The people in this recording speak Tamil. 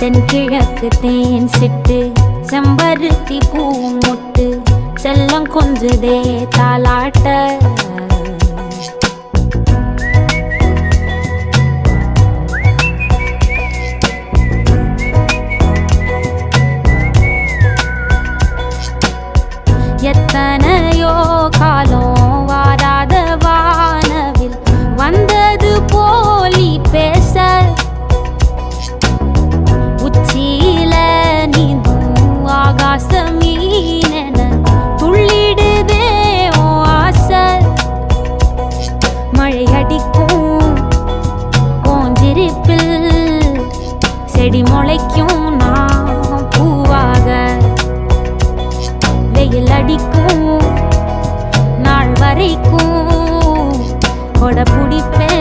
தென்கிழக்கு தேன் சிட்டு செம்பருத்தி பூ முட்டு செல்லம் கொஞ்சுதே தாலாட்ட எத்தனையோ காலம் வாராத வானவில் வந்தது போலி பேச உச்சியில நீந்தும் ஆகாச மீனென துள்ளிடுதே ஓ ஆசை மழை அடிக்கும் ஓஞ்சிருப்பில் செடி முளைக்கும் நான் பூவாக வெயில் அடிக்கும் நாள் வரைக்கும் கொடை பிடிப்பேன்